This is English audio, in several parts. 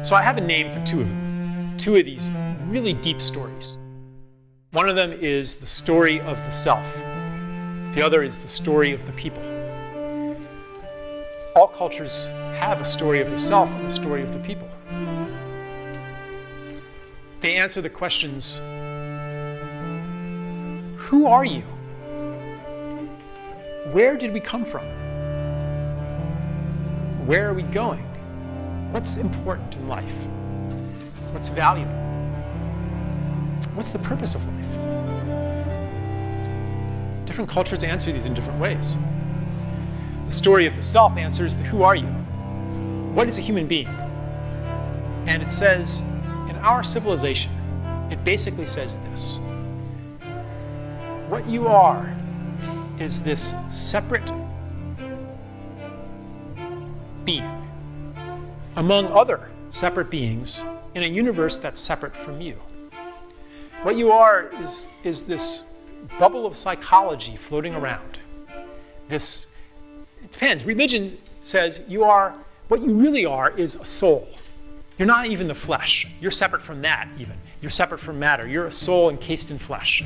So I have a name for two of them, two of these really deep stories. One of them is the story of the self. The other is the story of the people. All cultures have a story of the self and a story of the people. They answer the questions, who are you? Where did we come from? Where are we going? What's important in life? What's valuable? What's the purpose of life? Different cultures answer these in different ways. The story of the self answers the who are you? What is a human being? And it says, in our civilization, it basically says this. What you are is this separate being among other separate beings in a universe that's separate from you. What you are is this bubble of psychology floating around. It depends. Religion says what you really are is a soul. You're not even the flesh. You're separate from that even. You're separate from matter. You're a soul encased in flesh.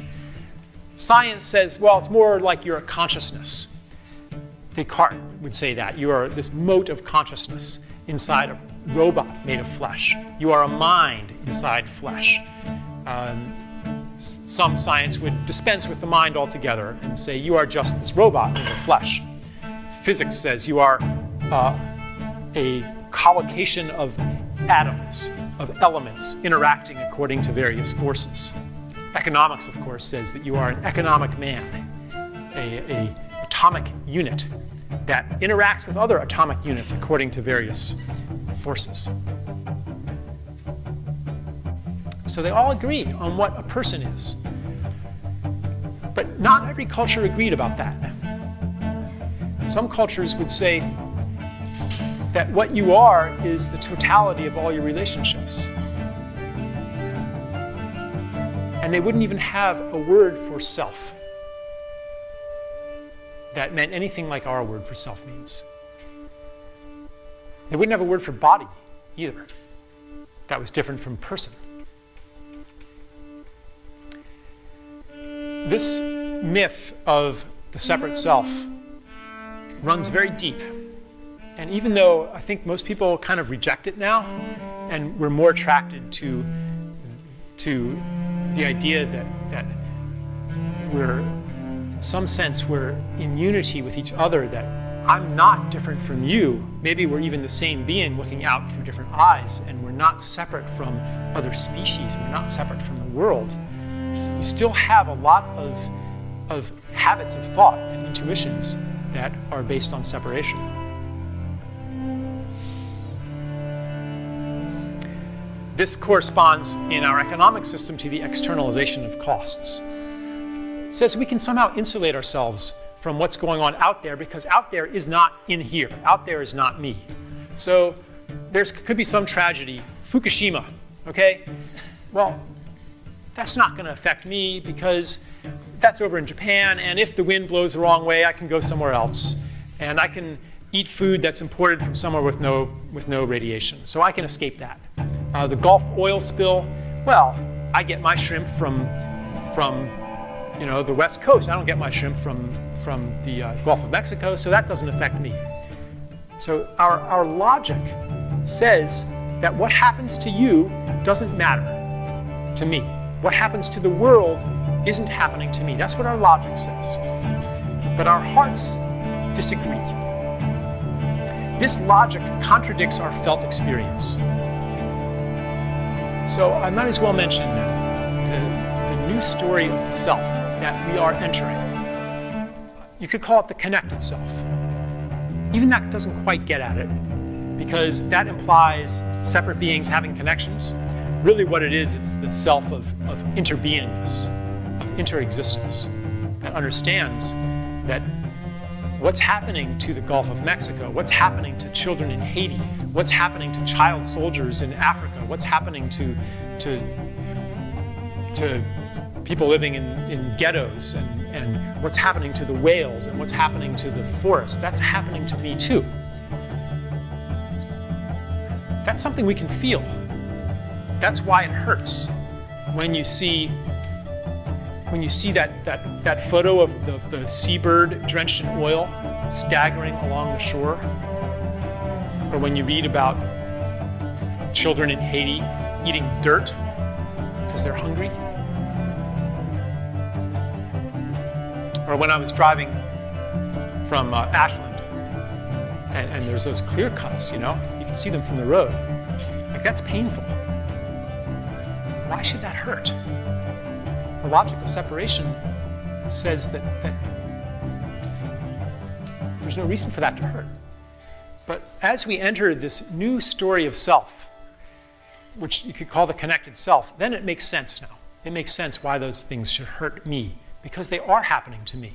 Science says, well, it's more like you're a consciousness. Descartes would say that. You are this mote of consciousness inside a robot made of flesh. You are a mind inside flesh. Some science would dispense with the mind altogether and say you are just this robot made of flesh. Physics says you are a collocation of atoms, of elements interacting according to various forces. Economics, of course, says that you are an economic man, an atomic unit that interacts with other atomic units according to various forces. So they all agree on what a person is. But not every culture agreed about that. Some cultures would say that what you are is the totality of all your relationships. And they wouldn't even have a word for self that meant anything like our word for self means. They wouldn't have a word for body either. That was different from person. This myth of the separate self runs very deep. And even though I think most people kind of reject it now, and we're more attracted to the idea that we're, in some sense, we're in unity with each other, that I'm not different from you. Maybe we're even the same being looking out through different eyes, and we're not separate from other species, we're not separate from the world. We still have a lot of habits of thought and intuitions that are based on separation. This corresponds in our economic system to the externalization of costs. It says we can somehow insulate ourselves from what's going on out there because out there is not in here. Out there is not me. So there could be some tragedy. Fukushima, okay? Well, that's not going to affect me because that's over in Japan, and if the wind blows the wrong way, I can go somewhere else. And I can eat food that's imported from somewhere with no radiation. So I can escape that. The Gulf oil spill, well, I get my shrimp from the West Coast. I don't get my shrimp from the Gulf of Mexico, so that doesn't affect me. So our logic says that what happens to you doesn't matter to me. What happens to the world isn't happening to me. That's what our logic says. But our hearts disagree. This logic contradicts our felt experience. So I might as well mention that the new story of the self that we are entering, you could call it the connected self. Even that doesn't quite get at it, because that implies separate beings having connections. Really what it is the self of interbeingness, of interexistence, that understands that what's happening to the Gulf of Mexico, what's happening to children in Haiti, what's happening to child soldiers in Africa, what's happening to people living in ghettos, and what's happening to the whales, and what's happening to the forest, that's happening to me too. That's something we can feel. That's why it hurts when you see that photo of the seabird drenched in oil staggering along the shore, or when you read about children in Haiti eating dirt because they're hungry, or when I was driving from Ashland and there's those clear cuts, you can see them from the road. Like, that's painful. Why should that hurt? The logic of separation says that there's no reason for that to hurt. But as we enter this new story of self, which you could call the connected self, then it makes sense now. It makes sense why those things should hurt me, because they are happening to me.